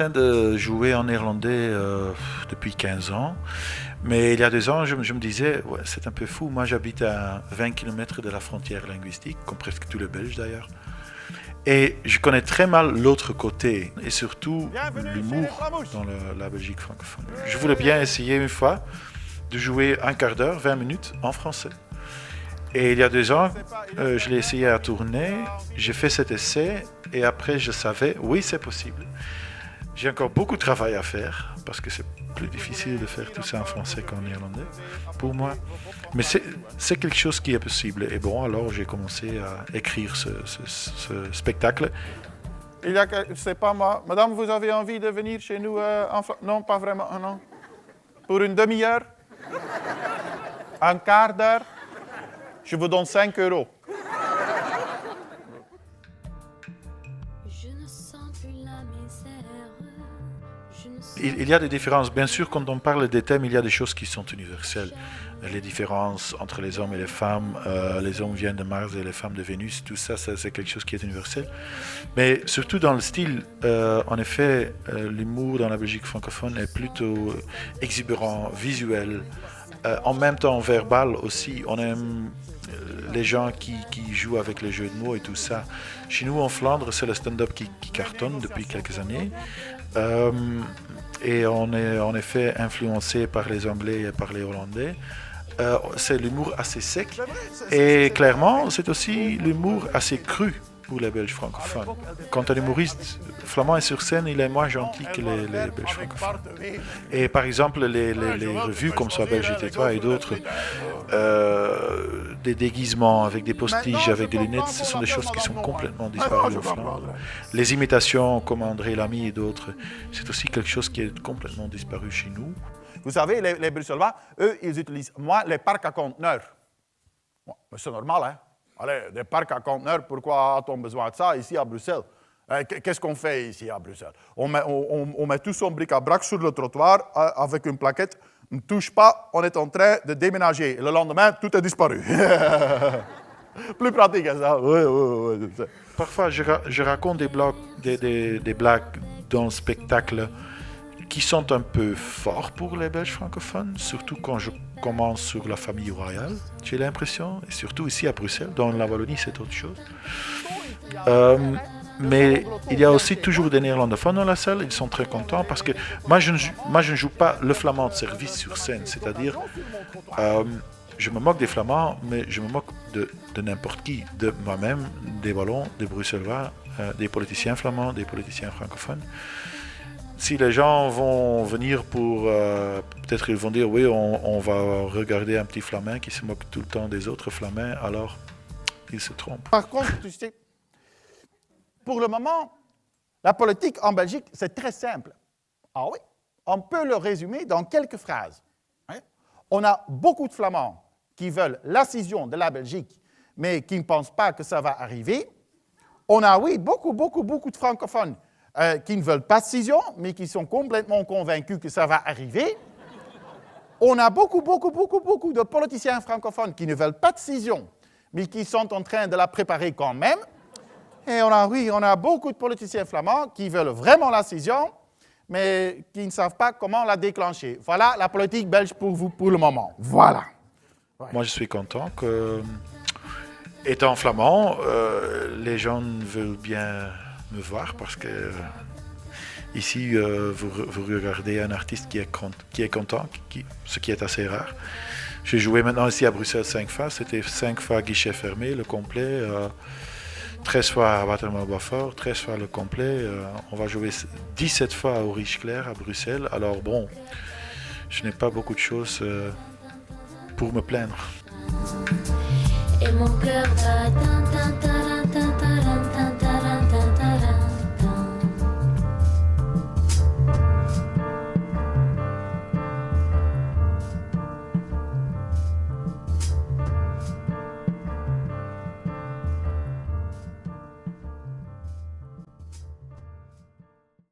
train de jouer en néerlandais depuis 15 ans. Mais il y a 2 ans, je me disais, ouais, c'est un peu fou. Moi, j'habite à 20 km de la frontière linguistique, comme presque tous les Belges d'ailleurs. Et je connais très mal l'autre côté, et surtout l'humour dans la Belgique francophone. Je voulais bien essayer une fois de jouer un quart d'heure, 20 minutes en français. Et il y a 2 ans, je l'ai essayé à tourner, j'ai fait cet essai, et après je savais, oui, c'est possible. J'ai encore beaucoup de travail à faire, parce que c'est plus difficile de faire tout ça en français qu'en néerlandais, pour moi. Mais c'est quelque chose qui est possible. Et bon, alors j'ai commencé à écrire ce spectacle. Il y a, c'est pas moi. Madame, vous avez envie de venir chez nous non, pas vraiment, non. Pour une demi-heure? Un quart d'heure? Je vous donne 5 €. Il y a des différences. Bien sûr, quand on parle des thèmes, il y a des choses qui sont universelles. Les différences entre les hommes et les femmes, les hommes viennent de Mars et les femmes de Vénus, tout ça, c'est quelque chose qui est universel. Mais surtout dans le style, en effet, l'humour dans la Belgique francophone est plutôt exubérant, visuel, en même temps verbal aussi. On aime les gens qui jouent avec les jeux de mots et tout ça. Chez nous, en Flandre, c'est le stand-up qui cartonne depuis quelques années. Et on est en effet influencé par les Anglais et par les Hollandais. C'est l'humour assez sec et clairement c'est aussi l'humour assez cru pour les Belges francophones. Quand un humoriste flamand est sur scène, il est moins gentil que les Belges francophones. Et par exemple les revues comme Sois Belge et toi et d'autres, des déguisements avec des postiches, avec des lunettes, ce sont des choses qui sont complètement disparues en Flandre. Les imitations comme André Lamy et d'autres, c'est aussi quelque chose qui est complètement disparu chez nous. Vous savez, les Bruxellois, eux, ils utilisent moins les parcs à conteneurs. Bon, mais c'est normal, hein? Allez, des parcs à conteneurs, pourquoi a-t-on besoin de ça ici à Bruxelles? Qu'est-ce qu'on fait ici à Bruxelles? On met tout son bric-à-brac sur le trottoir avec une plaquette. Ne touche pas, on est en train de déménager. Le lendemain, tout est disparu. Plus pratique que ça. Oui. Parfois, je raconte des blagues dans le spectacle qui sont un peu forts pour les Belges francophones, surtout quand je commence sur la famille royale, j'ai l'impression, et surtout ici à Bruxelles. Dans la Wallonie, c'est autre chose. Mais il y a aussi toujours des néerlandophones dans la salle, ils sont très contents parce que moi je ne joue pas le flamand de service sur scène, c'est-à-dire je me moque des flamands, mais je me moque de n'importe qui, de moi-même, des Wallons, des Bruxellois, des politiciens flamands, des politiciens francophones. Si les gens vont venir pour... peut-être ils vont dire, oui, on va regarder un petit flamand qui se moque tout le temps des autres flamands, alors ils se trompent. Par contre, tu sais, pour le moment, la politique en Belgique, c'est très simple. Ah oui, on peut le résumer dans quelques phrases. Hein? On a beaucoup de Flamands qui veulent la scission de la Belgique, mais qui ne pensent pas que ça va arriver. On a, oui, beaucoup de francophones qui ne veulent pas de scission, mais qui sont complètement convaincus que ça va arriver. On a beaucoup de politiciens francophones qui ne veulent pas de scission, mais qui sont en train de la préparer quand même. Et on a beaucoup de politiciens flamands qui veulent vraiment la scission, mais qui ne savent pas comment la déclencher. Voilà la politique belge pour vous pour le moment. Voilà. Ouais. Moi, je suis content que, étant flamand, les gens veulent bien me voir parce que ici, vous regardez un artiste qui est content, ce qui est assez rare. J'ai joué maintenant ici à Bruxelles 5 fois, c'était 5 fois guichet fermé, le complet, 13 fois à Watermael-Boisfort, 13 fois le complet, on va jouer 17 fois au Riche-Clair à Bruxelles, alors bon, je n'ai pas beaucoup de choses pour me plaindre. Et mon cœur bat,